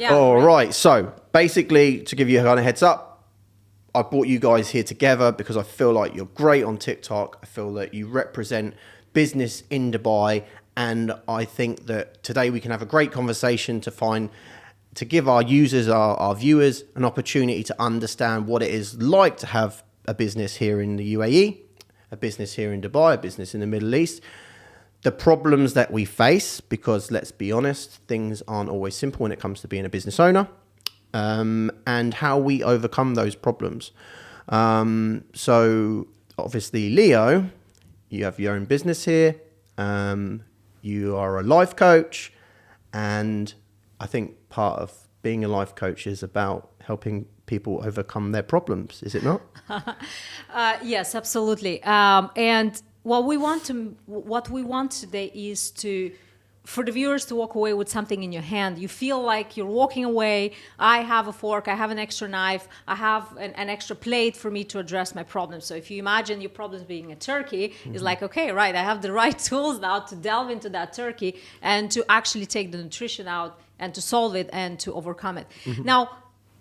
Yeah. All right. So basically, to give you a kind of heads up, I brought you guys here together because I feel like you're great on TikTok. I feel that you represent business in Dubai. And I think that today we can have a great conversation to give our users, our viewers, an opportunity to understand what it is like to have a business here in the UAE, a business here in Dubai, a business in the Middle East, the problems that we face, because let's be honest, things aren't always simple when it comes to being a business owner, and how we overcome those problems. So obviously, Leo, you have your own business here. You are a life coach, and I think part of being a life coach is about helping people overcome their problems, is it not? Yes, absolutely. And what we want today is for the viewers to walk away with something in your hand. You feel like you're walking away. I have a fork, I have an extra knife, I have an extra plate for me to address my problems. So if you imagine your problems being a turkey, it's like, okay, right, I have the right tools now to delve into that turkey and to actually take the nutrition out and to solve it and to overcome it. Now,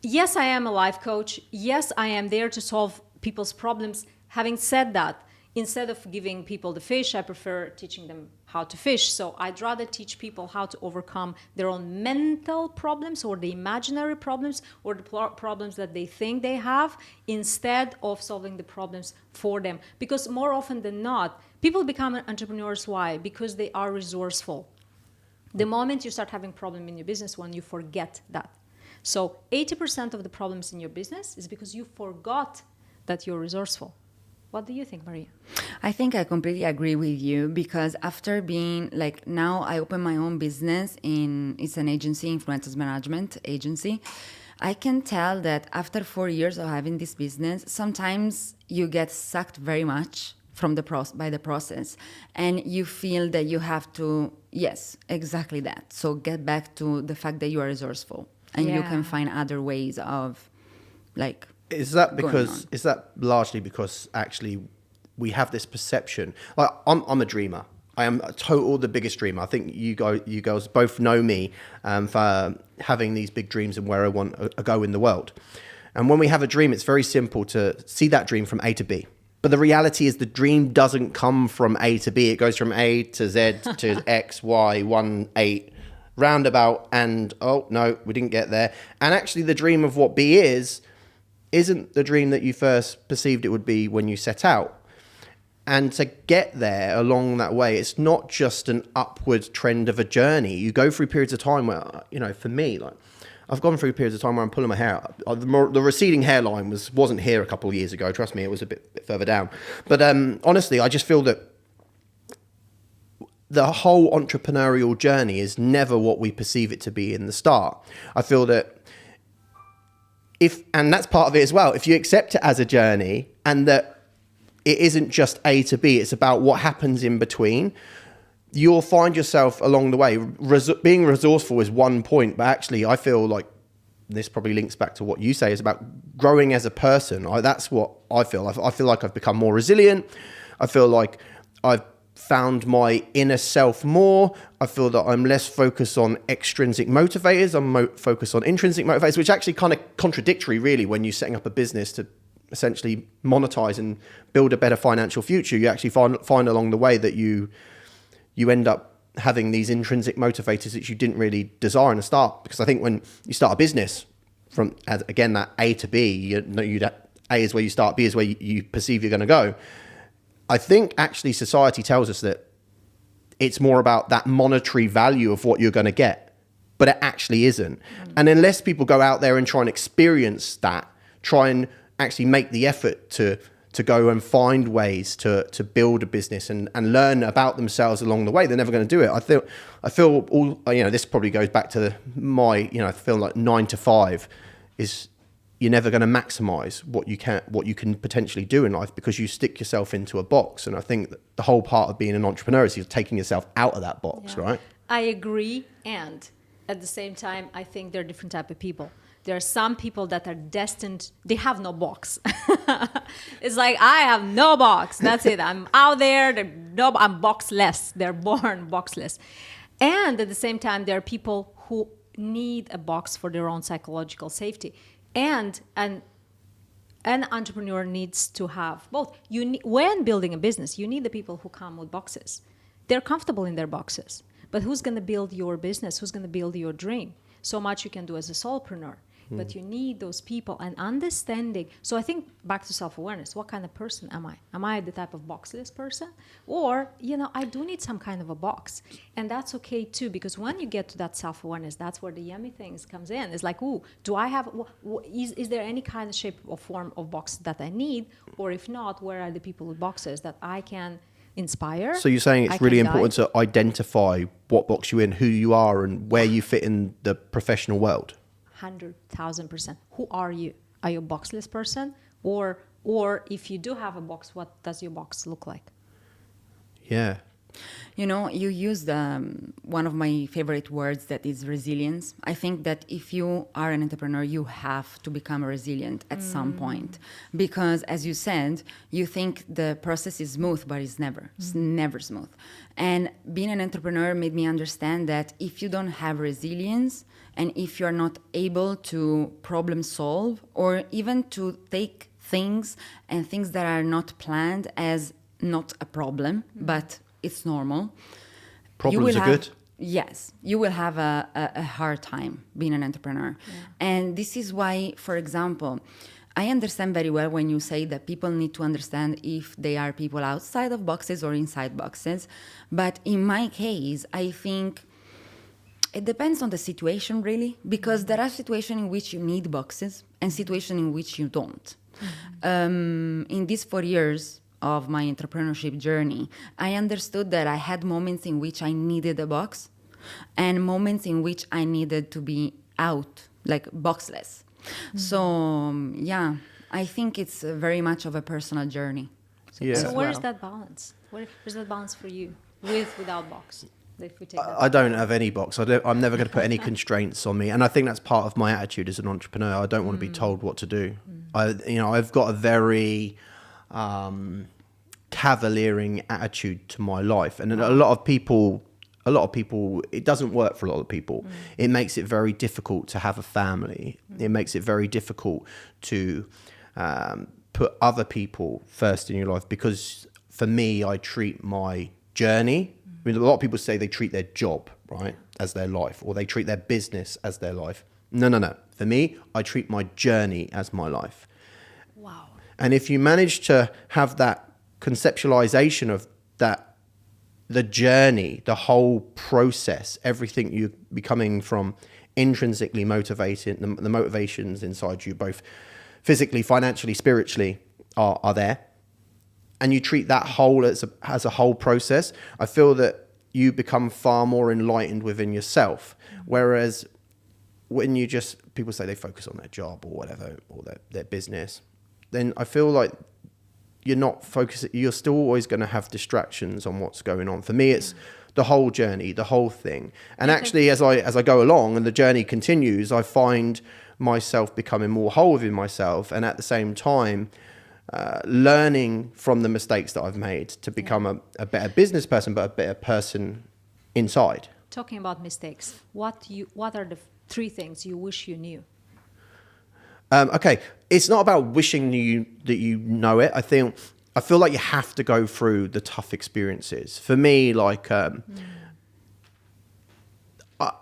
yes, I am a life coach. Yes, I am there to solve people's problems. Having said that, instead of giving people the fish, I prefer teaching them how to fish. So I'd rather teach people how to overcome their own mental problems or the imaginary problems or the problems that they think they have, instead of solving the problems for them. Because more often than not, people become entrepreneurs. Why? Because they are resourceful. The moment you start having problem in your business, when you forget that. So 80% of the problems in your business is because you forgot that you're resourceful. What do you think, Maria? I think I completely agree with you, because after being like, now I open my own business it's an agency, influencers management agency. I can tell that after 4 years of having this business, sometimes you get sucked very much from by the process, and you feel that you have to, yes, exactly that. So get back to the fact that you are resourceful and you can find other ways of like. Is that largely because actually we have this perception? Like I'm a dreamer. I am the biggest dreamer. I think you girls both know me for having these big dreams and where I want to go in the world. And when we have a dream, it's very simple to see that dream from A to B. But the reality is the dream doesn't come from A to B. It goes from A to Z to X, Y, 1, 8, roundabout, and oh no, we didn't get there. And actually the dream of what B isn't the dream that you first perceived it would be when you set out. And to get there along that way, it's not just an upward trend of a journey. You go through periods of time where, for me, like I've gone through periods of time where I'm pulling my hair out. The receding hairline wasn't here a couple of years ago. Trust me, it was a bit further down. But honestly, I just feel that the whole entrepreneurial journey is never what we perceive it to be in the start. I feel that and that's part of it as well, if you accept it as a journey and that it isn't just A to B, it's about what happens in between, you'll find yourself along the way. Being resourceful is one point, but actually I feel like this probably links back to what you say, is about growing as a person. That's what I feel. I feel like I've become more resilient. I feel like I've found my inner self more. I feel that I'm less focused on extrinsic motivators. I'm focused on intrinsic motivators, which actually kind of contradictory really when you're setting up a business to essentially monetize and build a better financial future. You actually find along the way that you end up having these intrinsic motivators that you didn't really desire in the start. Because I think when you start a business from, again, that A to B, A is where you start, B is where you perceive you're going to go. I think actually society tells us that it's more about that monetary value of what you're going to get, but it actually isn't. And unless people go out there and try and experience that, try and actually make the effort to go and find ways to build a business and learn about themselves along the way, they're never going to do it. I feel all, this probably goes back to I feel like 9 to 5 is, you're never going to maximize what you can potentially do in life because you stick yourself into a box. And I think that the whole part of being an entrepreneur is taking yourself out of that box, right? I agree. And at the same time, I think there are different type of people. There are some people that are destined, they have no box. It's like, I have no box. That's it. I'm out there. I'm boxless. They're born boxless. And at the same time, there are people who need a box for their own psychological safety. And an entrepreneur needs to have both. When building a business, you need the people who come with boxes. They're comfortable in their boxes. But who's going to build your business? Who's going to build your dream? So much you can do as a solopreneur. But you need those people and understanding. So I think back to self-awareness. What kind of person am I? Am I the type of boxless person? Or, I do need some kind of a box. And that's okay too, because when you get to that self-awareness, that's where the yummy things comes in. It's like, ooh, do I have, is there any kind of shape or form of box that I need? Or if not, where are the people with boxes that I can inspire? So you're saying it's really important to identify what box you're in, who you are, and where you fit in the professional world. 100,000%. Who are you? Are you a boxless person? Or if you do have a box, what does your box look like? Yeah. You used one of my favorite words, that is resilience. I think that if you are an entrepreneur, you have to become resilient at some point. Because as you said, you think the process is smooth, but it's never. It's never smooth. And being an entrepreneur made me understand that if you don't have resilience, and if you're not able to problem solve, or even to take things that are not planned as not a problem, but it's normal. Problems are good. Yes, you will have a hard time being an entrepreneur. Yeah. And this is why, for example, I understand very well when you say that people need to understand if they are people outside of boxes or inside boxes. But in my case, I think it depends on the situation, really, because there are situations in which you need boxes and situations in which you don't. In these 4 years of my entrepreneurship journey, I understood that I had moments in which I needed a box and moments in which I needed to be out, like boxless. So, I think it's very much of a personal journey. So where is that balance? Where is that balance for you, without box? If we take I don't have any box. I'm never going to put any constraints on me, and I think that's part of my attitude as an entrepreneur. I don't want to be told what to do. I've got a very cavaliering attitude to my life, and a lot of people, it doesn't work for a lot of people. It makes it very difficult to have a family. It makes it very difficult to put other people first in your life, because for me, I treat my journey. I mean, a lot of people say they treat their job, right, as their life, or they treat their business as their life. No. For me, I treat my journey as my life. Wow. And if you manage to have that conceptualization of that, the journey, the whole process, everything you're becoming from intrinsically motivated, the motivations inside you, both physically, financially, spiritually, are there. And you treat that whole as a whole process, I feel that you become far more enlightened within yourself. Whereas when people say they focus on their job or whatever, or their business, then I feel like you're not focusing, you're still always going to have distractions on what's going on. For me, it's the whole journey, the whole thing. And actually, as I go along and the journey continues, I find myself becoming more whole within myself, and at the same time, learning from the mistakes that I've made to become a better business person, but a better person inside. Talking about mistakes, what are the 3 things you wish you knew? Okay, it's not about wishing that you know it. I feel like you have to go through the tough experiences. For me, like I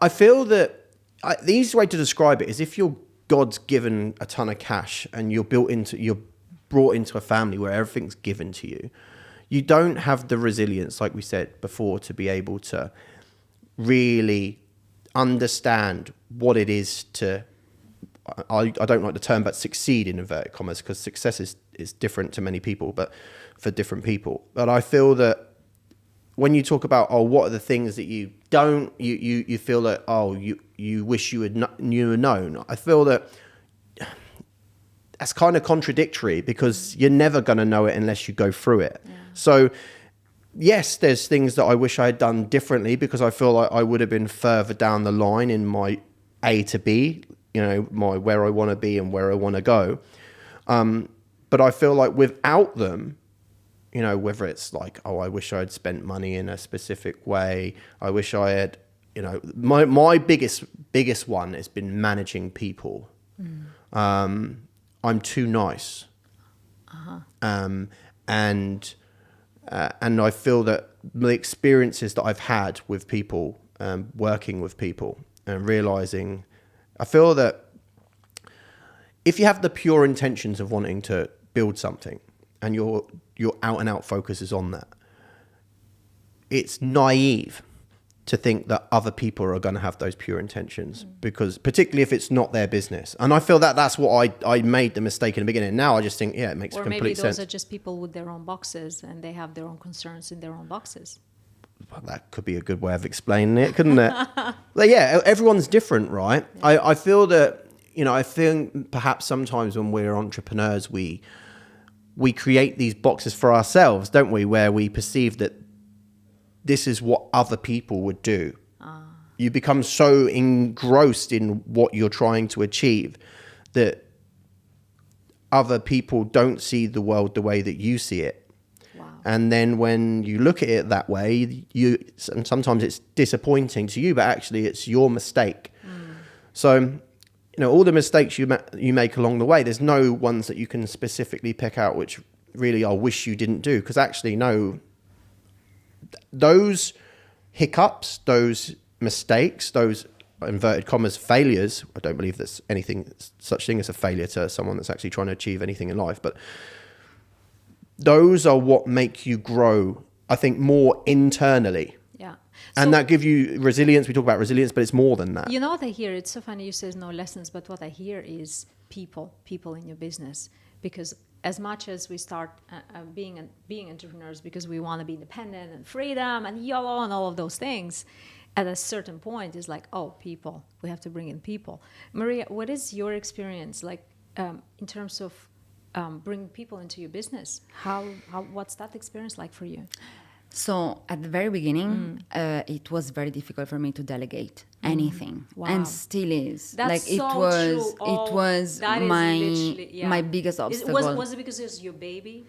feel that the easiest way to describe it is if you're God's given a ton of cash and you're brought into a family where everything's given to you, you don't have the resilience, like we said before, to be able to really understand what it is to, I don't like the term, but succeed in inverted commas, because success is different to many people, but for different people. But I feel that when you talk about, what are the things that you don't, you feel that, you wish you had known. I feel that that's kind of contradictory, because you're never going to know it unless you go through it. Yeah. So yes, there's things that I wish I had done differently, because I feel like I would have been further down the line in my A to B, my where I want to be and where I want to go. But I feel like without them, whether it's like, I wish I had spent money in a specific way, I wish I had, you know, my biggest one has been managing people. I'm too nice. And I feel that the experiences that I've had with people, working with people and realizing, I feel that if you have the pure intentions of wanting to build something and your out and out focus is on that, it's naive to think that other people are going to have those pure intentions, because particularly if it's not their business. And I feel that that's what I made the mistake in the beginning. Now I just think, yeah, it makes complete sense. Or maybe those are just people with their own boxes and they have their own concerns in their own boxes. Well, that could be a good way of explaining it, couldn't it? But yeah, everyone's different, right? Yeah. I feel that, you know, I think perhaps sometimes when we're entrepreneurs, we create these boxes for ourselves, don't we? Where we perceive that this is what other people would do. You become so engrossed in what you're trying to achieve that other people don't see the world the way that you see it. Wow. And then when you look at it that way, and sometimes it's disappointing to you, but actually it's your mistake. So, you know, all the mistakes you make along the way, there's no ones that you can specifically pick out which really I wish you didn't do, because actually no, those hiccups, those mistakes, those inverted commas failures, I don't believe there's anything such thing as a failure to someone that's actually trying to achieve anything in life, but those are what make you grow, I think, more internally. Yeah. And that give you resilience. We talk about resilience, but it's more than that. You know what I hear? It's so funny you say no lessons, but what I hear is people in your business. Because as much as we start being entrepreneurs because we want to be independent and freedom and YOLO and all of those things, at a certain point it's like, oh, people, we have to bring in people. Maria, what is your experience like in terms of bringing people into your business? What's that experience like for you? So at the very beginning, it was very difficult for me to delegate anything, and still is. That's like so it was my biggest obstacle. Was it because it was your baby?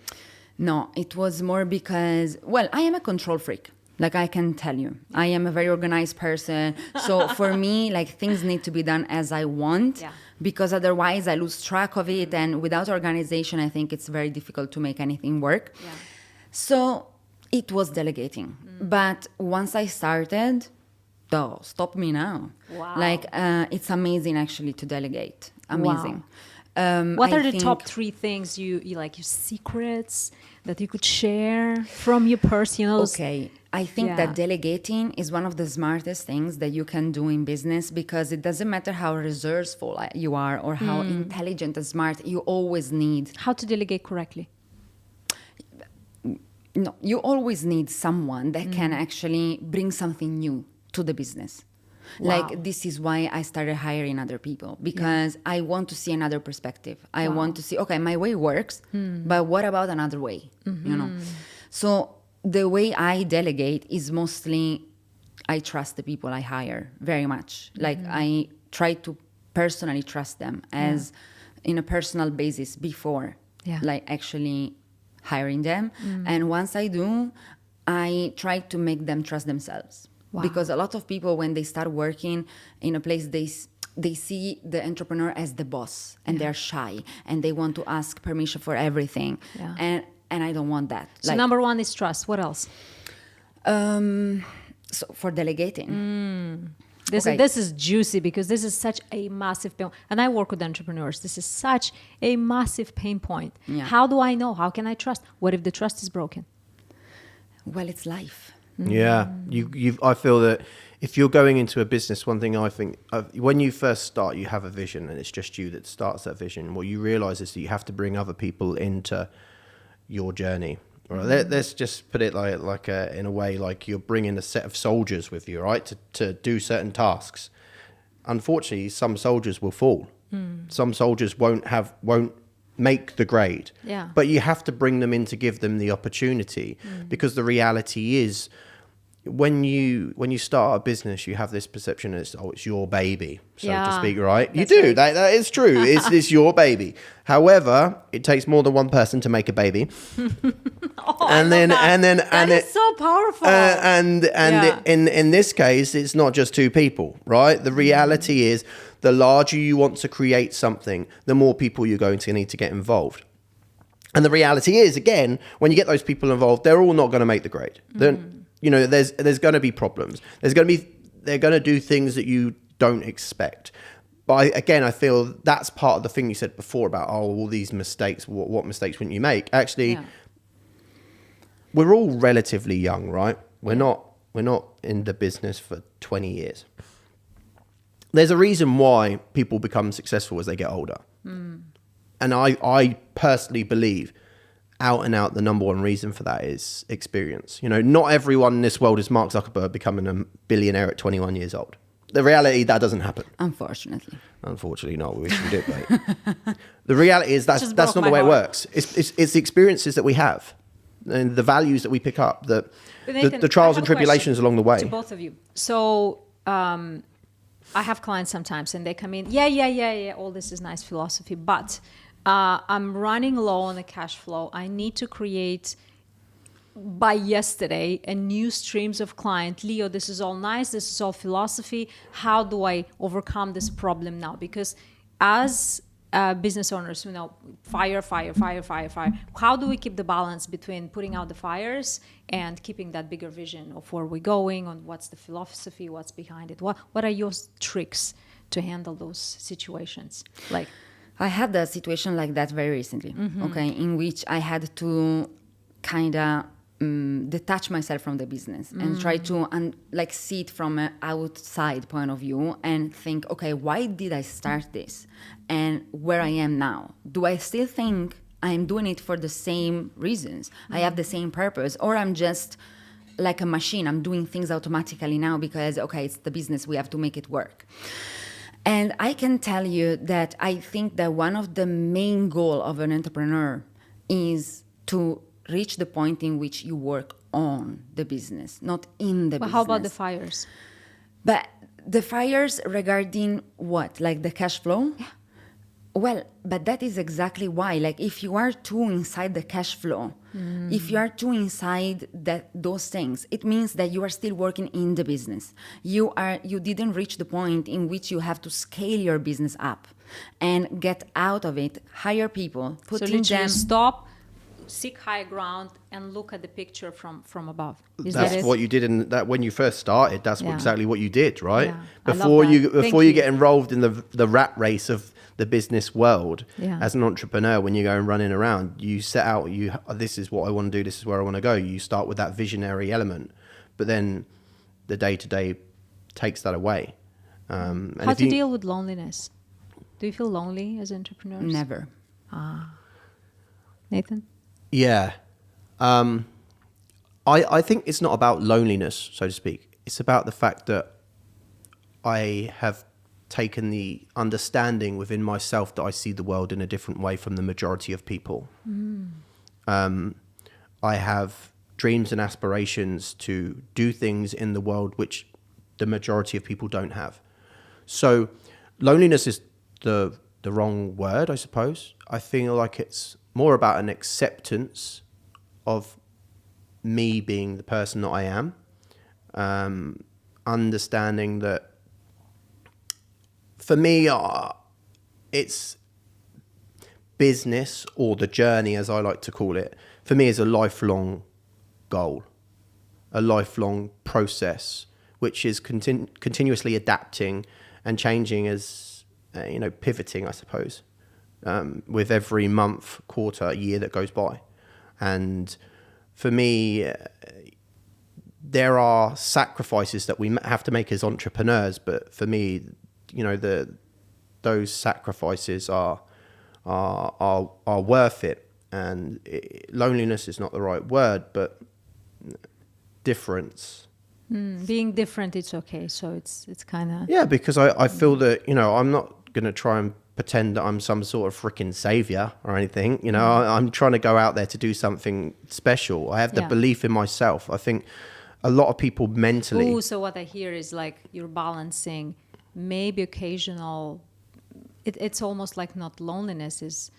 No, it was more because, well, I am a control freak. Like I can tell you, I am a very organized person. So for me, like things need to be done as I want, because otherwise I lose track of it. And without organization, I think it's very difficult to make anything work. Yeah. So it was delegating. But once I started, stop me now. Wow. Like it's amazing actually to delegate. Amazing. Wow. What are the top 3 things you like, your secrets that you could share from your purse? You know, okay. I think that delegating is one of the smartest things that you can do in business, because it doesn't matter how resourceful you are or how intelligent and smart, you always need... How to delegate correctly? No, you always need someone that can actually bring something new to the business. Wow. Like, this is why I started hiring other people, because I want to see another perspective. I want to see, okay, my way works, but what about another way? You know? So the way I delegate is mostly, I trust the people I hire very much. Like, I try to personally trust them as in a personal basis before, like actually hiring them. And once I do, I try to make them trust themselves. Wow. Because a lot of people, when they start working in a place, they see the entrepreneur as the boss, and they're shy and they want to ask permission for everything. Yeah. And I don't want that. So number 1 is trust. What else? So for delegating. This is juicy, because this is such a massive pain. And I work with entrepreneurs. This is such a massive pain point. Yeah. How do I know? How can I trust? What if the trust is broken? Well, it's life. Yeah, I feel that if you're going into a business, one thing I think, when you first start, you have a vision, and it's just you that starts that vision. What you realize is that you have to bring other people into your journey. Right? Let's just put it like in a way, like you're bringing a set of soldiers with you, right, to do certain tasks. Unfortunately, some soldiers will fall. Some soldiers won't make the grade. Yeah. But you have to bring them in to give them the opportunity, because the reality is, when you start a business, you have this perception it's your baby, so to speak, right? You do. That is true. It's your baby. However, it takes more than one person to make a baby. That is so powerful. In this case, it's not just two people, right? The reality is, the larger you want to create something, the more people you're going to need to get involved. And the reality is, again, when you get those people involved, they're all not going to make the grade. You know, there's going to be problems. They're going to do things that you don't expect. But I feel that's part of the thing you said before about, all these mistakes. What mistakes wouldn't you make? Actually, we're all relatively young, right? We're not in the business for 20 years. There's a reason why people become successful as they get older. And I personally believe out and out the number one reason for that is experience. You know, not everyone in this world is Mark Zuckerberg becoming a billionaire at 21 years old. The reality, that doesn't happen. Unfortunately, no. We wish we did, mate. The reality is that's not the way it works. It's the experiences that we have and the values that we pick up, Nathan, the trials and tribulations along the way. To both of you. So I have clients sometimes and they come in, all this is nice philosophy, but I'm running low on the cash flow. I need to create by yesterday a new streams of client. Leo, this is all nice. This is all philosophy. How do I overcome this problem now? Because as business owners, you know, fire. How do we keep the balance between putting out the fires and keeping that bigger vision of where we're going, on what's the philosophy, what's behind it? What are your tricks to handle those situations? Like, I had a situation like that very recently, okay, in which I had to kind of detach myself from the business and try to see it from an outside point of view and think, okay, why did I start this and where I am now? Do I still think I'm doing it for the same reasons? I have the same purpose, or I'm just like a machine. I'm doing things automatically now because, okay, it's the business. We have to make it work. And I can tell you that I think that one of the main goals of an entrepreneur is to reach the point in which you work on the business, not in the business. How about the fires? But the fires regarding what? Like the cash flow? Yeah. Well, but that is exactly why. Like, if you are too inside the cash flow, if you are too inside those things, it means that you are still working in the business. You didn't reach the point in which you have to scale your business up and get out of it, hire people, putting them... stop, seek high ground, and look at the picture from above. That's what you did when you first started. That's exactly what you did, right? Yeah. Before you get involved in the rat race of the business world, as an entrepreneur, when you go and running around, you set out, this is what I want to do, this is where I want to go. You start with that visionary element, but then the day-to-day takes that away. How to deal with loneliness? Do you feel lonely as entrepreneurs? Never. Nathan? Yeah. I think it's not about loneliness, so to speak. It's about the fact that I have taken the understanding within myself that I see the world in a different way from the majority of people. I have dreams and aspirations to do things in the world which the majority of people don't have. So loneliness is the wrong word, I suppose. I feel like it's more about an acceptance of me being the person that I am, understanding that for me, it's business, or the journey, as I like to call it, for me is a lifelong goal, a lifelong process, which is continuously adapting and changing as, pivoting, I suppose, with every month, quarter, year that goes by. And for me, there are sacrifices that we have to make as entrepreneurs, but for me, those sacrifices are worth it. And loneliness is not the right word, but difference. Being different, it's okay. So it's kind of... Yeah, because I feel that, I'm not going to try and pretend that I'm some sort of freaking savior or anything. I'm trying to go out there to do something special. I have the belief in myself. I think a lot of people mentally. Ooh, so what I hear is like you're balancing maybe occasional. It's almost like not loneliness, is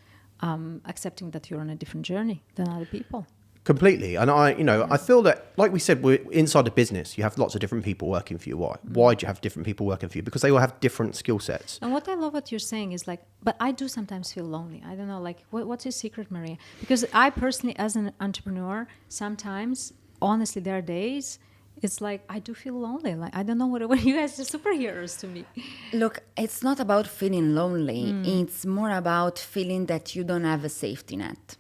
accepting that you're on a different journey than other people. Completely. And I feel that, like we said, we're inside a business. You have lots of different people working for you. Why? Why do you have different people working for you? Because they all have different skill sets. And what I love what you're saying is like, but I do sometimes feel lonely. I don't know, like, what's your secret, Maria? Because I personally, as an entrepreneur, sometimes, honestly, there are days, it's like, I do feel lonely. Like, I don't know what you guys are superheroes to me. Look, it's not about feeling lonely. It's more about feeling that you don't have a safety net.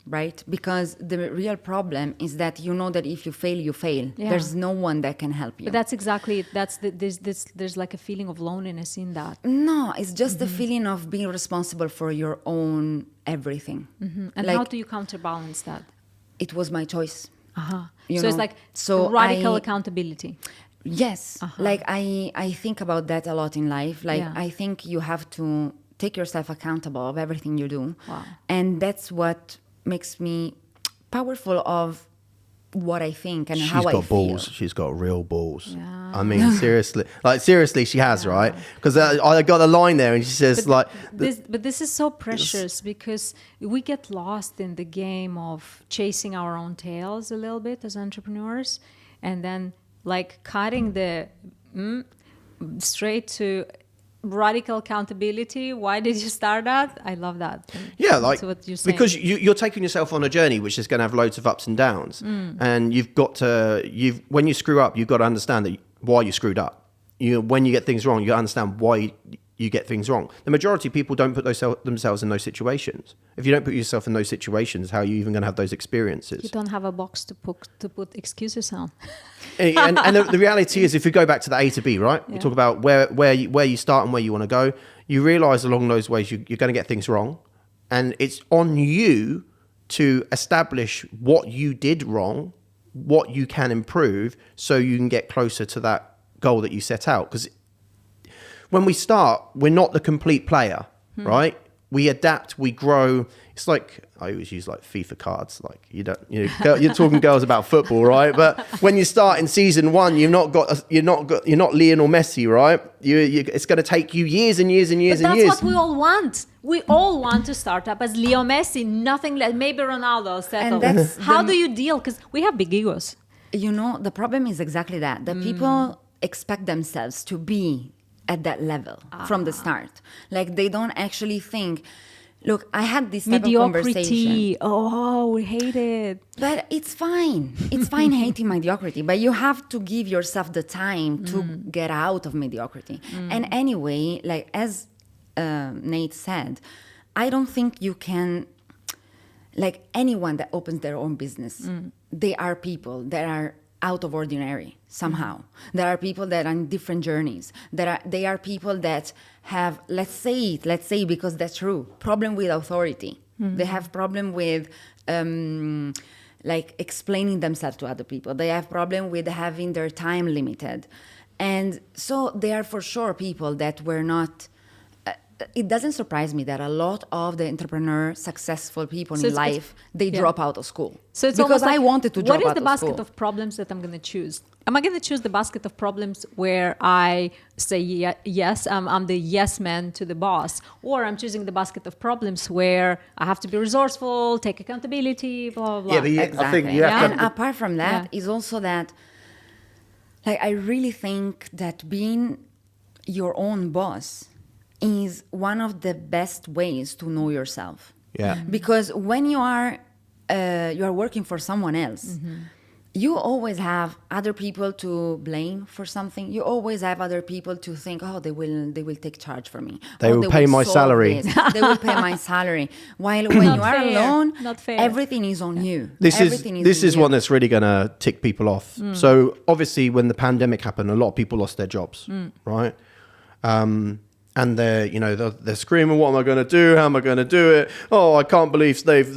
Right? Because the real problem is that you know that if you fail, you fail. Yeah. There's no one that can help you. But that's exactly it. There's like a feeling of loneliness in that. No, it's just the feeling of being responsible for your own everything. And like, how do you counterbalance that? it was my choice. You So know? it's like So radical I- accountability. Yes. Like I think about that a lot in life. Like Yeah. I think you have to take yourself accountable of everything you do. Wow. And that's what makes me powerful of what I think and She's how I got feel. balls. She's got real balls. Yeah. I mean, seriously, she has, right? Because I got a line there, and she says, But like, this is so precious because we get lost in the game of chasing our own tails a little bit as entrepreneurs, and then like cutting the straight to radical accountability. Why did you start that? I love that. yeah, like, That's what you're saying. because you're taking yourself on a journey which is going to have loads of ups and downs, and when you screw up, you've got to understand that why you screwed up. When you get things wrong, you understand why you get things wrong. The majority of people don't put themselves in those situations. If you don't put yourself in those situations, how are you even going to have those experiences? You don't have a box to put excuses on. and the reality is, if you go back to the A to B, right? We talk about where you start and where you want to go. You realize along those ways you're going to get things wrong, and it's on you to establish what you did wrong, what you can improve, so you can get closer to that goal that you set out. Because when we start, we're not the complete player, right? We adapt, we grow. It's like, I always use like FIFA cards. Like you're talking girls about football, right? But when you start in season one, you're not Lionel Messi, right? It's going to take you years and years and years But and that's years. what we all want. We all want to start up as Leo Messi, nothing less. Maybe Ronaldo will settle. And that's How the- do you deal? Because we have big egos. You know, the problem is exactly that. The people expect themselves to be at that level from the start. Like they don't actually think, look, I had this type of conversation. Mediocrity. Oh, we hate it. But it's fine. It's fine hating mediocrity, but you have to give yourself the time to get out of mediocrity. And anyway, like as Nate said, I don't think you can, like anyone that opens their own business, they are people that are out of ordinary somehow. There are people that are on different journeys. They are people that have, let's say because that's true, problem with authority. They have problem with like explaining themselves to other people. They have problem with having their time limited. And so they are for sure people that were not, it doesn't surprise me that a lot of the successful people in life, they drop out of school. So it's because almost like, I wanted to drop out what is the of basket school. of problems that I'm going to choose? Am I going to choose the basket of problems where I say yes, I'm the yes man to the boss, or I'm choosing the basket of problems where I have to be resourceful, take accountability, blah, blah, blah. Yeah, but Exactly. I think you have And to. apart from that, is also that, like, I really think that being your own boss is one of the best ways to know yourself. Yeah. Because when you are working for someone else, you always have other people to blame for something. You always have other people to think, oh, they will take charge for me. They will pay my solve salary. this. They will pay my salary. While when you are fair. alone, Not fair. everything is on you. This Everything is on you. one that's really going to tick people off. So obviously, when the pandemic happened, a lot of people lost their jobs, right? And they're screaming, "What am I going to do? How am I going to do it? Oh, I can't believe they've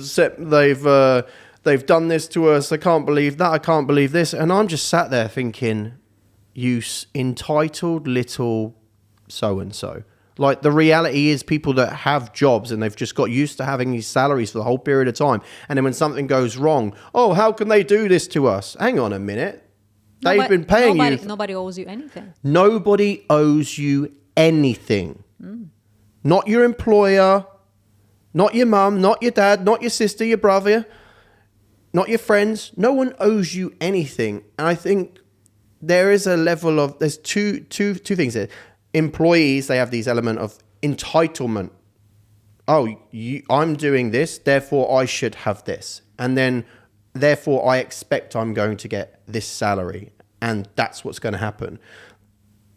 done this to us. I can't believe that. I can't believe this." And I'm just sat there thinking, "You entitled little so and so." Like, the reality is, people that have jobs and they've just got used to having these salaries for the whole period of time, and then when something goes wrong, oh, how can they do this to us? Hang on a minute. They've been paying you. Nobody owes you anything. Nobody owes you anything. Not your employer, not your mum, not your dad, not your sister, your brother, not your friends. No one owes you anything. And I think there is a level of, there's two things here. Employees, they have these element of entitlement. Oh, I'm doing this, therefore I should have this. And then, therefore I expect I'm going to get this salary. And that's what's going to happen.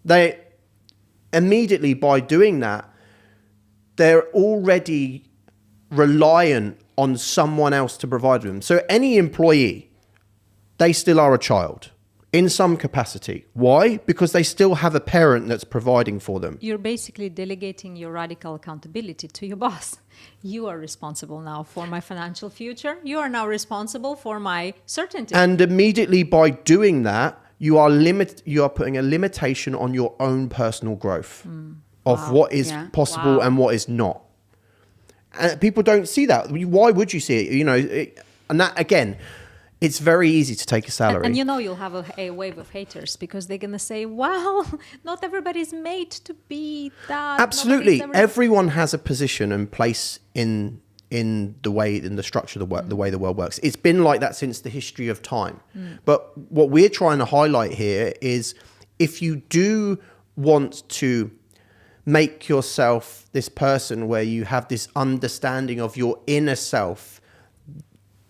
They immediately, by doing that, they're already reliant on someone else to provide them. So any employee, they still are a child in some capacity. Why? Because they still have a parent that's providing for them. You're basically delegating your radical accountability to your boss. You are responsible now for my financial future. You are now responsible for my certainty. And immediately by doing that, you are putting a limitation on your own personal growth of what is possible and what is not. And people don't see that. Why would you see it? You know, and that again, it's very easy to take a salary. And you know you'll have a wave of haters because they're going to say, well, not everybody's made to be that. Absolutely. Everyone has a position and place in the structure of the work, the way the world works. It's been like that since the history of time. But what we're trying to highlight here is if you do want to make yourself this person where you have this understanding of your inner self,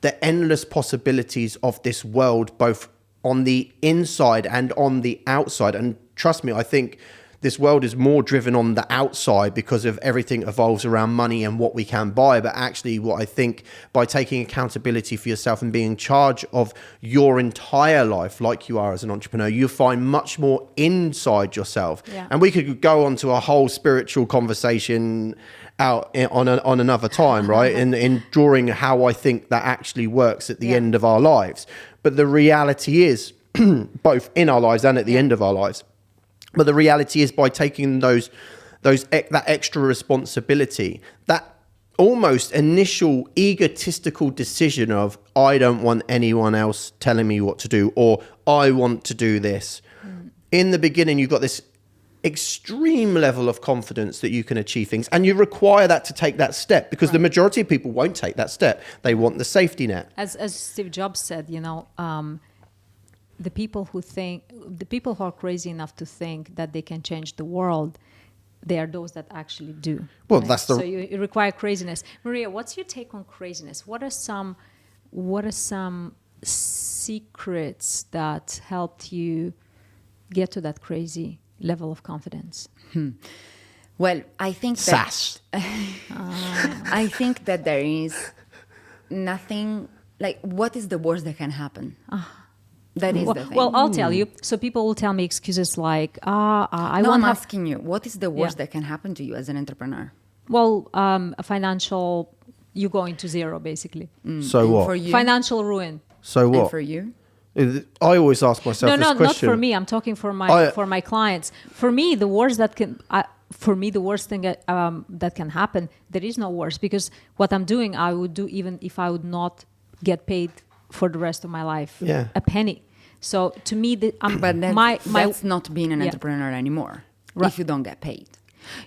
the endless possibilities of this world, both on the inside and on the outside. And trust me, I think this world is more driven on the outside because of everything evolves around money and what we can buy. But actually what I think by taking accountability for yourself and being in charge of your entire life, like you are as an entrepreneur, you find much more inside yourself. Yeah. And we could go on to a whole spiritual conversation out on another time, right? in drawing how I think that actually works at the end of our lives. But the reality is both in our lives and at the end of our lives. But the reality is by taking that extra responsibility, that almost initial egotistical decision of I don't want anyone else telling me what to do, or I want to do this. In the beginning, you've got this extreme level of confidence that you can achieve things, and you require that to take that step because the majority of people won't take that step. They want the safety net. As Steve Jobs said, you know, the people who are crazy enough to think that they can change the world, they are those that actually do. Well, right? So you require craziness. Maria, what's your take on craziness? What are some secrets that helped you get to that crazy level of confidence? Well, I think that I think that there is nothing like what is the worst that can happen. That is the thing. Well, I'll tell you. So people will tell me excuses like, I'm asking you, what is the worst that can happen to you as an entrepreneur? Well, a financial, you go into zero, basically. So what? For you? Financial ruin. So what? And for you? I always ask myself this question. Not for me. I'm talking for my clients. For me, the worst thing that can happen, there is no worst, because what I'm doing, I would do even if I would not get paid for the rest of my life, a penny. So to me, that's not being an entrepreneur anymore, if you don't get paid.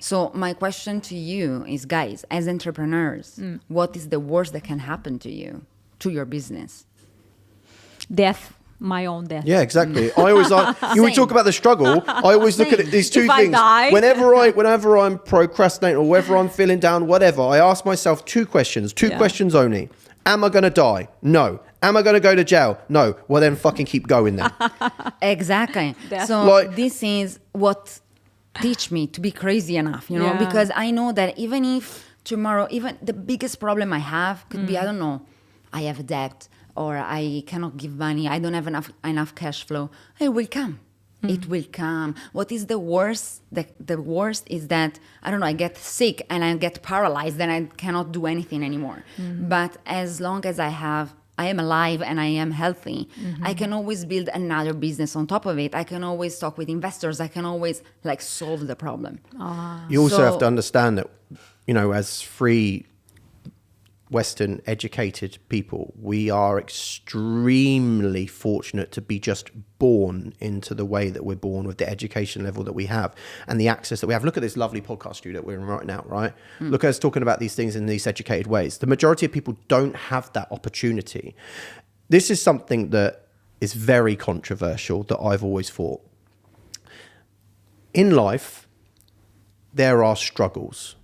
So my question to you is, guys, as entrepreneurs, what is the worst that can happen to you, to your business? Death. My own death. Yeah, exactly. I always we talk about the struggle. I always look at these two things. Whenever I'm procrastinating or whether I'm feeling down, whatever, I ask myself two questions only. Am I going to die? No. Am I going to go to jail? No. Well, then fucking keep going then. Exactly. So this is what teach me to be crazy enough, you know, because I know that even if tomorrow, even the biggest problem I have could be, I don't know, I have a debt, or I cannot give money, I don't have enough cash flow. It will come. It will come. What is the worst? The worst is that, I don't know, I get sick and I get paralyzed and I cannot do anything anymore. But as long as I am alive and I am healthy, I can always build another business on top of it. I can always talk with investors. I can always solve the problem. You also have to understand that, you know, as free Western educated people, we are extremely fortunate to be just born into the way that we're born, with the education level that we have and the access that we have. Look at this lovely podcast studio that we're in right now, right? Look at us talking about these things in these educated ways. The majority of people don't have that opportunity. This is something that is very controversial that I've always thought. In life, there are struggles.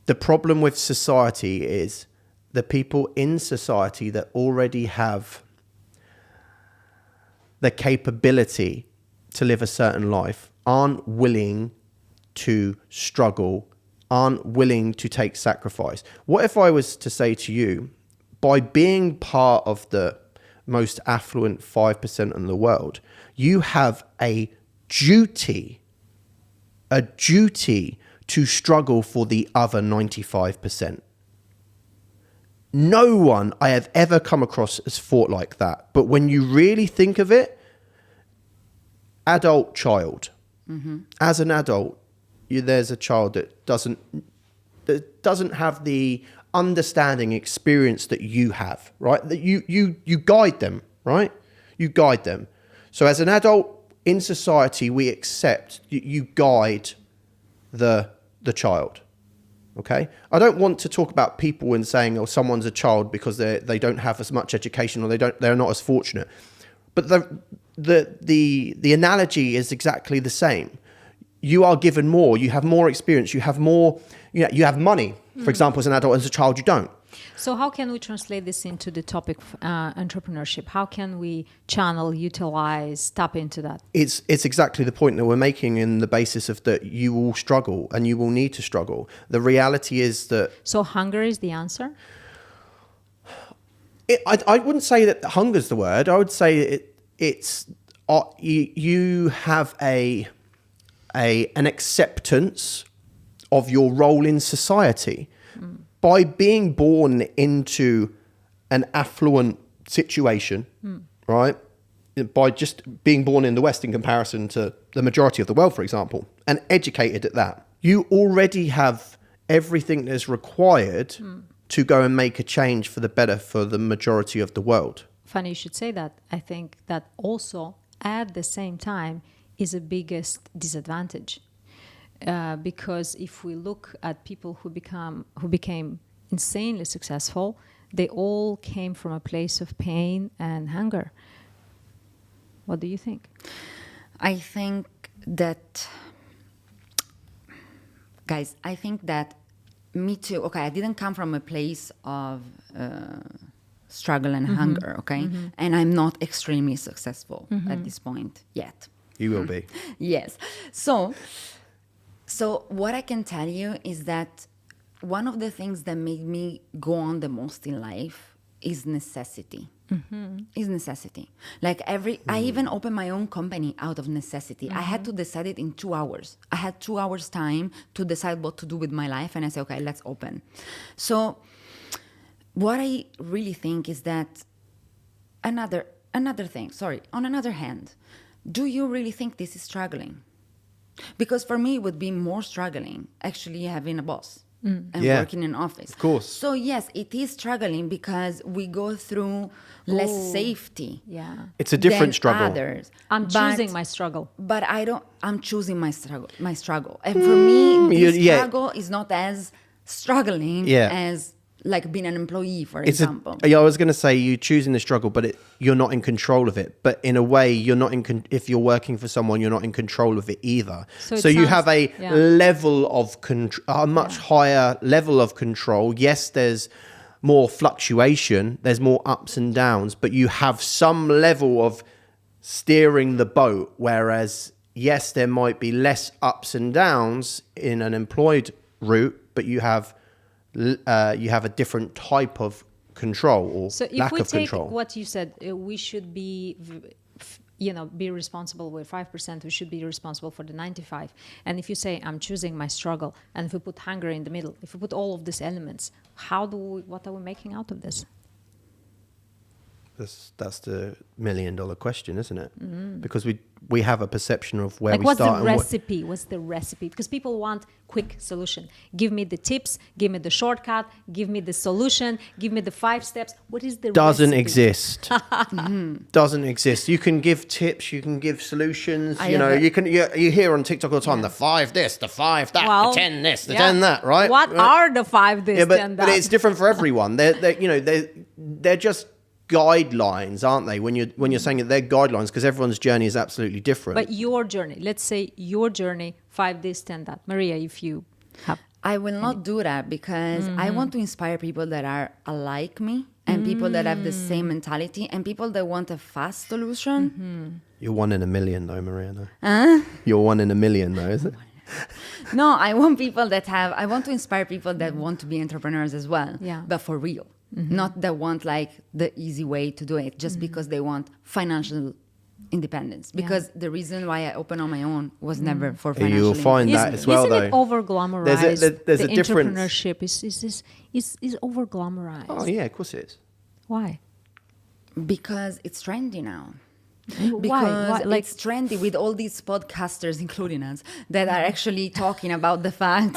The problem with society is the people in society that already have the capability to live a certain life aren't willing to struggle, aren't willing to take sacrifice. What if I was to say to you, by being part of the most affluent 5% in the world, you have a duty to struggle for the other 95%. No one I have ever come across has thought like that. But when you really think of it, adult, child. As an adult, there's a child that doesn't have the understanding experience that you have, right? That you guide them, right? You guide them. So as an adult in society, we accept you guide the child. Okay, I don't want to talk about people and saying, oh, someone's a child because they don't have as much education or they're not as fortunate. But the analogy is exactly the same. You are given more. You have more experience. You have more. You have money. For example, as an adult, as a child, you don't. So how can we translate this into the topic of entrepreneurship? How can we channel, utilize, tap into that? It's exactly the point that we're making in the basis of that you will struggle and you will need to struggle. The reality is that... So hunger is the answer? I wouldn't say that hunger's the word. I would say it's you have an acceptance of your role in society. By being born into an affluent situation, right? By just being born in the West in comparison to the majority of the world, for example, and educated at that, you already have everything that is required to go and make a change for the better for the majority of the world. Funny you should say that. I think that also at the same time is the biggest disadvantage. Because if we look at people who became insanely successful, they all came from a place of pain and hunger. What do you think? I think that, guys, me too. Okay, I didn't come from a place of struggle and hunger, okay? And I'm not extremely successful at this point yet. You will be. Yes. So what I can tell you is that one of the things that made me go on the most in life is necessity. Is necessity. Like I even opened my own company out of necessity. I had to decide it in 2 hours. I had 2 hours time to decide what to do with my life. And I said, okay, let's open. So what I really think is that another thing, on another hand, do you really think this is struggling? Because for me, it would be more struggling actually having a boss and working in an office. Of course. So yes, it is struggling because we go through less safety. Yeah. It's a different struggle. Others. I'm choosing my struggle. But I'm choosing my struggle. And for me, this struggle is not as struggling as like being an employee, for example. I was going to say you're choosing the struggle, but you're not in control of it. But in a way, you're not if you're working for someone, you're not in control of it either. So you have a level of a much higher level of control. Yes, there's more fluctuation, there's more ups and downs, but you have some level of steering the boat. Whereas, yes, there might be less ups and downs in an employed route, but you have a different type of control or lack of control. So if we take what you said, we should be responsible with 5%, we should be responsible for the 95%. And if you say, I'm choosing my struggle, and if we put hunger in the middle, if we put all of these elements, what are we making out of this? That's the $1 million question, isn't it? Because we have a perception of where like we what's start. the recipe? What's the recipe? Because people want quick solution. Give me the tips. Give me the shortcut. Give me the solution. Give me the 5 steps. What is the doesn't recipe? exist. Doesn't exist. You can give tips. You can give solutions. You hear on TikTok all the time the 5 this, the 5 that, Well, the 10 this, the yeah. 10 that. Right? What are the 5 this, 10 that? But it's different for everyone. They're just guidelines, aren't they? When you're saying that they're guidelines, because everyone's journey is absolutely different. But your journey, let's say your journey, 5 this, 10 that. Maria, if you have. I will not do that because I want to inspire people that are alike me and people that have the same mentality and people that want a fast solution. You're 1 in a million, though, Maria. No? You're 1 in a million, though, is it? No, I want I want to inspire people that want to be entrepreneurs as well, Yeah. but for real. Not that want like the easy way to do it just because they want financial independence. Because the reason why I opened on my own was never for financial You'll find independence. that as well, Isn't though. it over-glamorized? There's the a difference. Entrepreneurship is over-glamorized. Oh, yeah, of course it is. Why? Because it's trendy now. Why? Because Like, it's trendy with all these podcasters, including us, that are actually talking about the fact.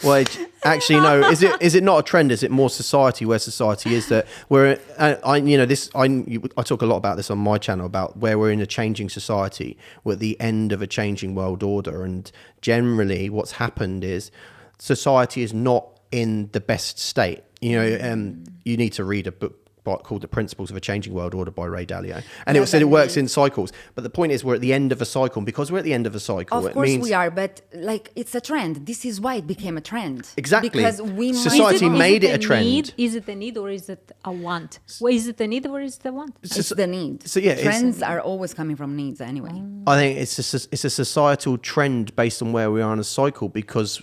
Well, actually, no. Is it not a trend? Is it more society? Where society is that we're, I talk a lot about this on my channel about where we're in a changing society. We're at the end of a changing world order, and generally, what's happened is society is not in the best state. You need to read a book called The Principles of a Changing World Order by Ray Dalio. And it said it works in cycles. But the point is we're at the end of a cycle. And because we're at the end of a cycle, Of it course means... we are, but like it's a trend. This is why it became a trend. Exactly. Because we Society made it a trend. Need? Is it a need or is it a want? Well, is it a need or is it a want? It's the need. So, yeah, trends are always coming from needs anyway. I think it's a societal trend based on where we are in a cycle, because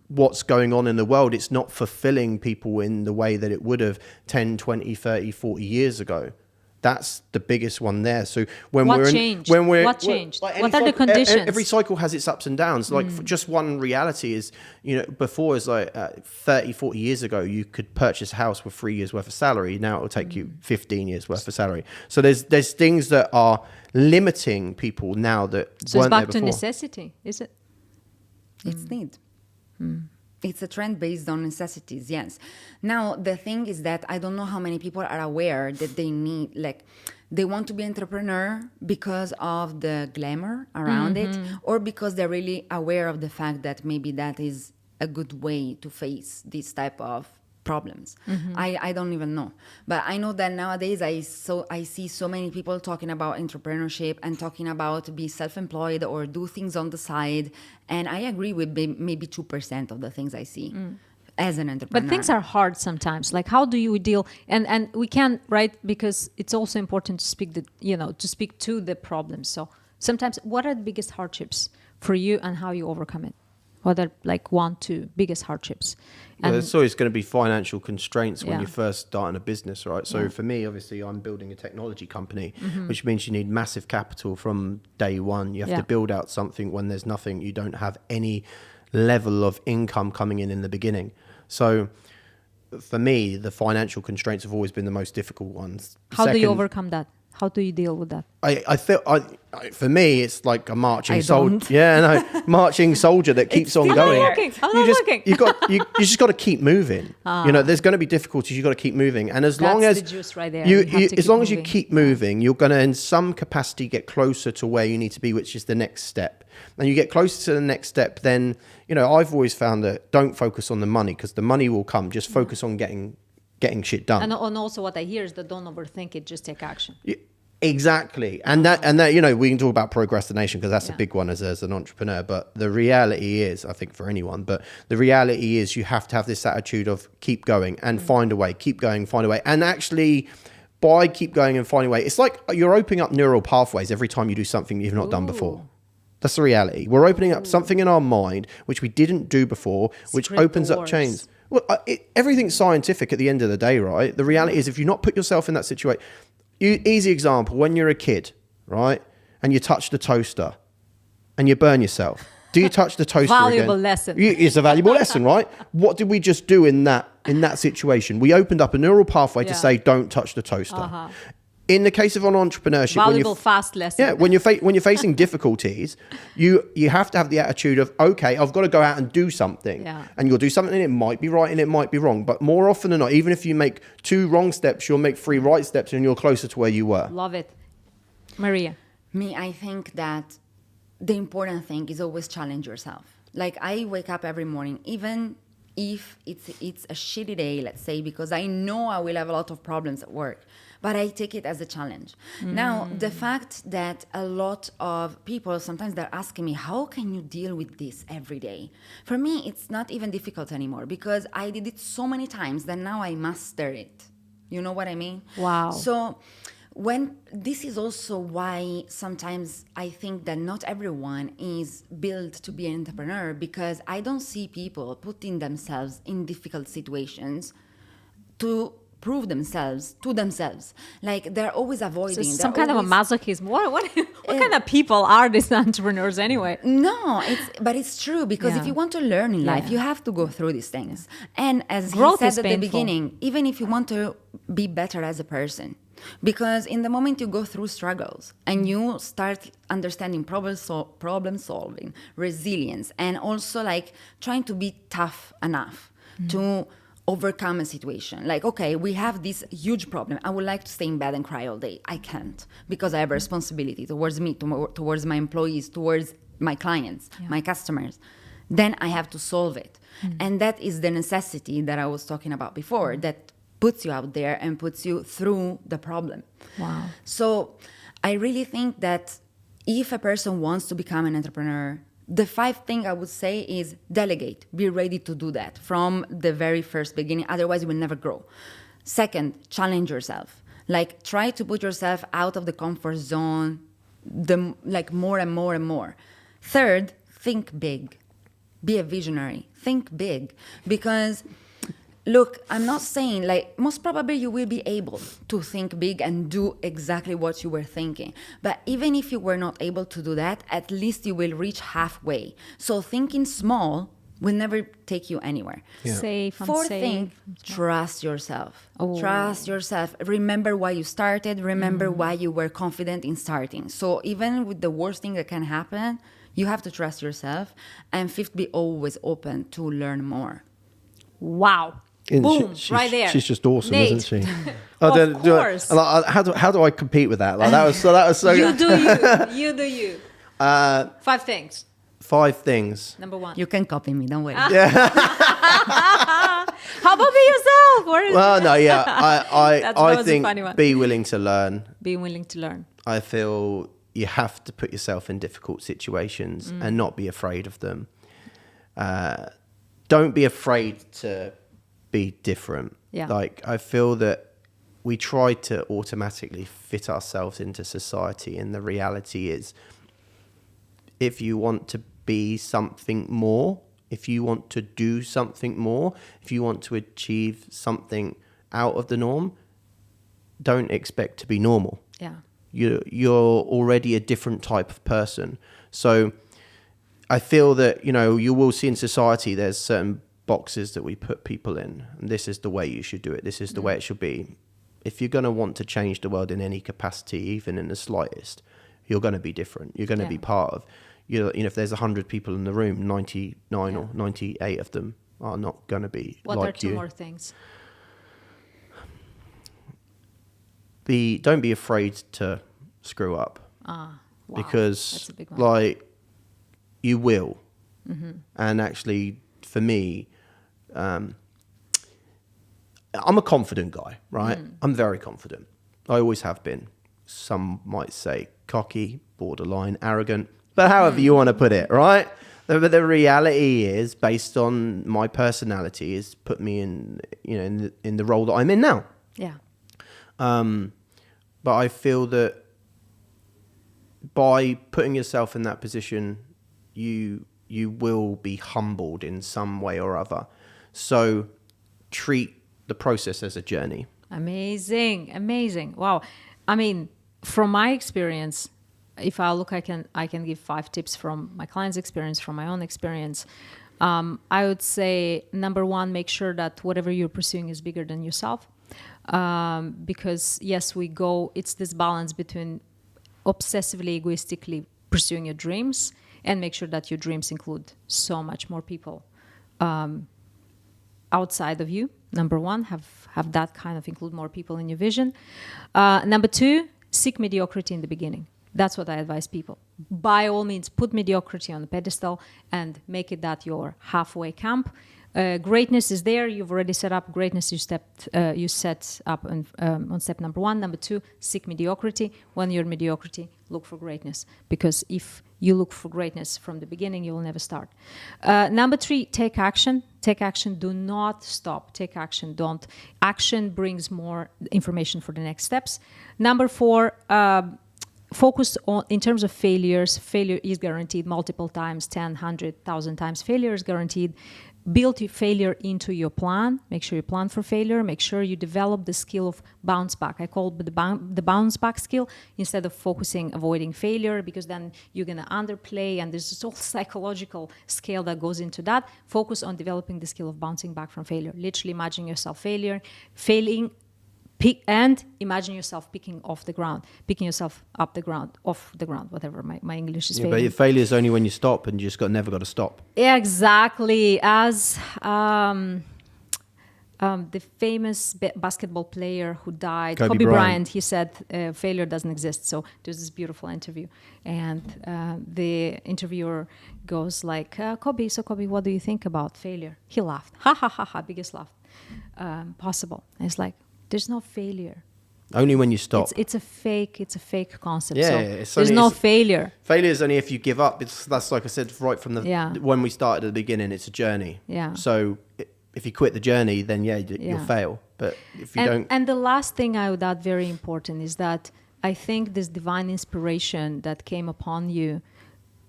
what's going on in the world, it's not fulfilling people in the way that it would have 10, 20, 30, 40 years ago. That's the biggest one there. So What changed? Like What are the conditions? Every cycle has its ups and downs. Like just one reality is, before is like 30, 40 years ago, you could purchase a house with 3 years worth of salary. Now it will take you 15 years worth of salary. So there's things that are limiting people now that So it's weren't there back to before. necessity, is it? It's need. It's a trend based on necessities, yes. Now, the thing is that I don't know how many people are aware that they want to be entrepreneur because of the glamour around it, or because they're really aware of the fact that maybe that is a good way to face this type of problems. I don't even know. But I know that nowadays I see so many people talking about entrepreneurship and talking about be self-employed or do things on the side. And I agree with maybe 2% of the things I see as an entrepreneur. But things are hard sometimes. Like, how do you deal? And we can, right? Because it's also important to speak to the problems. So sometimes, what are the biggest hardships for you, and how you overcome it? What are like 1, 2 biggest hardships? Well, there's always going to be financial constraints when Yeah. you're first starting a business, right? So for me, obviously, I'm building a technology company, which means you need massive capital from day one. You have to build out something when there's nothing. You don't have any level of income coming in the beginning. So for me, the financial constraints have always been the most difficult ones. How do you Second, overcome that? How do you deal with that? I feel for me, it's like a marching I soldier. don't. Yeah, no, marching soldier that keeps on going. I'm not looking. You just got to keep moving. There's going to be difficulties. You got to keep moving, and as long That's as the juice right there. You have to as keep long as you moving. keep moving, you're going to, in some capacity, get closer to where you need to be, which is the next step. And you get closer to the next step, then I've always found that don't focus on the money, because the money will come. Just focus on getting shit done. And also what I hear is that don't overthink it, just take action. Exactly. And that we can talk about procrastination, because that's a big one as an entrepreneur. But the reality is, I think for anyone, but the reality is you have to have this attitude of keep going and find a way, keep going, find a way. And actually, by keep going and finding a way, it's like you're opening up neural pathways every time you do something you've not done before. That's the reality. We're opening up something in our mind which we didn't do before, which Secret opens up doors. chains. Well, everything's scientific at the end of the day, right? The reality is, if you not put yourself in that situation, easy example, when you're a kid, right, and you touch the toaster and you burn yourself, do you touch the toaster Valuable again? lesson. It's a valuable lesson, right? What did we just do in that in that situation. We opened up a neural pathway to Yeah. say, don't touch the toaster. In the case of an entrepreneurship, Valuable, fast lesson. yeah, when you're facing difficulties, you have to have the attitude of, okay, I've got to go out and do something. Yeah. And you'll do something and it might be right and it might be wrong. But more often than not, even if you make 2 wrong steps, you'll make 3 right steps and you're closer to where you were. Love it. Maria. Me, I think that the important thing is always challenge yourself. Like I wake up every morning, even if it's a shitty day, let's say, because I know I will have a lot of problems at work, but I take it as a challenge. Now, the fact that a lot of people, sometimes they're asking me, how can you deal with this every day? For me, it's not even difficult anymore because I did it so many times that now I master it. You know what I mean? Wow. So when this is also why sometimes I think that not everyone is built to be an entrepreneur, because I don't see people putting themselves in difficult situations to prove themselves to themselves. Like they're always avoiding. So they're some kind of a always- masochism. What kind of people are these entrepreneurs anyway? No, but it's true because Yeah. if you want to learn in life, Yeah. you have to go through these things. And as Growth he is said at the painful. beginning, even if you want to be better as a person, because in the moment you go through struggles and you start understanding problem solving, resilience, and also like trying to be tough enough to overcome a situation. Like, okay, we have this huge problem. I would like to stay in bed and cry all day. I can't because I have a responsibility towards me, towards my employees, towards my clients, my customers. Then I have to solve it. And that is the necessity that I was talking about before, that puts you out there and puts you through the problem. Wow. So I really think that if a person wants to become an entrepreneur, the 5 thing I would say is delegate. Be ready to do that from the very first beginning. Otherwise, you will never grow. Second, challenge yourself. Like try to put yourself out of the comfort zone, more and more and more. Third, think big. Be a visionary. Think big. Because look, I'm not saying like most probably you will be able to think big and do exactly what you were thinking. But even if you were not able to do that, at least you will reach halfway. So thinking small will never take you anywhere. Safe. Fourth thing, trust yourself. Oh. Trust yourself. Remember why you started. Remember why you were confident in starting. So even with the worst thing that can happen, you have to trust yourself. And fifth, be always open to learn more. Wow. Boom, right there. She's just awesome, Nate. isn't she? Of course. How do I compete with that? Like that was so. You do you. You do you. 5 things. 5 things. Number 1. You can copy me, don't worry. How about be yourself? Where is Well, no, yeah, That I was a think funny one. be willing to learn. Being willing to learn. I feel you have to put yourself in difficult situations and not be afraid of them. Don't be afraid to be different. Yeah. Like I feel that we try to automatically fit ourselves into society, and the reality is, if you want to be something more, if you want to do something more, if you want to achieve something out of the norm, don't expect to be normal. Yeah. You're already a different type of person. So I feel that, you will see in society there's certain boxes that we put people in, and this is the way you should do it. This is the way it should be. If you're going to want to change the world in any capacity, even in the slightest, you're going to be different. You're going to be part of, if there's 100 people in the room, 99 or 98 of them are not going to be What like are 2 you. more things? Don't be afraid to screw up. Wow. Because That's a big one. like you will. And actually for me, I'm a confident guy, right? I'm very confident. I always have been. Some might say cocky, borderline arrogant, but however you want to put it, right? But the reality is, based on my personality, is put me in, in the role that I'm in now. Yeah. But I feel that by putting yourself in that position, you will be humbled in some way or other. So treat the process as a journey. Amazing. Wow. I mean, from my experience, if I look, I can give 5 tips from my client's experience, from my own experience. I would say, number one, make sure that whatever you're pursuing is bigger than yourself. Because yes, it's this balance between obsessively, egoistically pursuing your dreams and make sure that your dreams include so much more people outside of you. Number one, have that kind of include more people in your vision. Number two, seek mediocrity in the beginning. That's what I advise people. By all means, put mediocrity on the pedestal and make it that your halfway camp. Greatness is there. You've already set up greatness. You set up on step number one. Number two, seek mediocrity. When you're mediocrity, look for greatness. Because if you look for greatness from the beginning, you will never start. Number three, take action. Take action. Do not stop. Take action. Don't. Action brings more information for the next steps. Number four, focus on, in terms of failures. Failure is guaranteed multiple times, 10, 100, 1,000 times. Failure is guaranteed. Build your failure into your plan. Make sure you plan for failure. Make sure you develop the skill of bounce back. I call it the bounce back skill instead of avoiding failure, because then you're going to underplay, and there's this whole psychological scale that goes into that. Focus on developing the skill of bouncing back from failure. Literally imagine yourself failing, and imagine yourself picking yourself off the ground, whatever. My English is failing. But failure is only when you stop, and you just never got to stop. Exactly. As the famous basketball player who died, Kobe Bryant, he said, failure doesn't exist. So there's this beautiful interview. And the interviewer goes like, Kobe, what do you think about failure? He laughed. Ha, ha, ha, ha, biggest laugh possible. And it's like, there's no failure. Only when you stop. It's a fake concept. Yeah, so there's no failure. Failure is only if you give up. That's like I said right from when we started at the beginning. It's a journey. Yeah. So if you quit the journey, then you'll fail. But if you don't. And the last thing I would add, very important, is that I think this divine inspiration that came upon you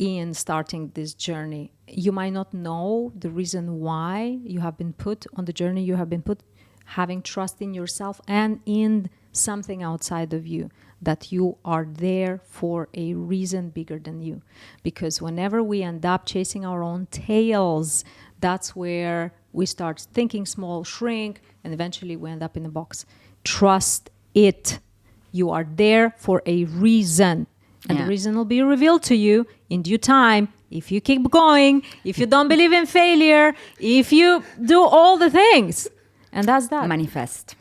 in starting this journey, you might not know the reason why you have been put on the journey you have been put. Having trust in yourself and in something outside of you, that you are there for a reason bigger than you. Because whenever we end up chasing our own tails, that's where we start thinking small, shrink, and eventually we end up in a box. Trust it. You are there for a reason. And the reason will be revealed to you in due time. If you keep going, if you don't believe in failure, if you do all the things. And that's that. Manifest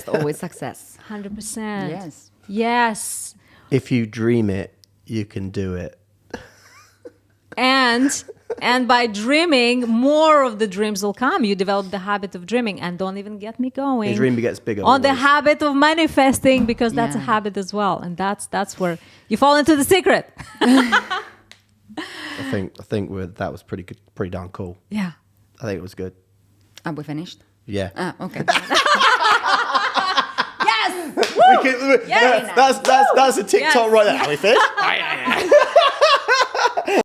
always success. 100%. Yes. If you dream it, you can do it. And by dreaming, more of the dreams will come. You develop the habit of dreaming, and don't even get me going. The dream gets bigger. On the habit of manifesting, because that's a habit as well, and that's where you fall into the secret. I think that was pretty good, pretty darn cool. Yeah. I think it was good. Are we finished? Yeah. Okay. Yes. That's a TikTok right there. Are we finished?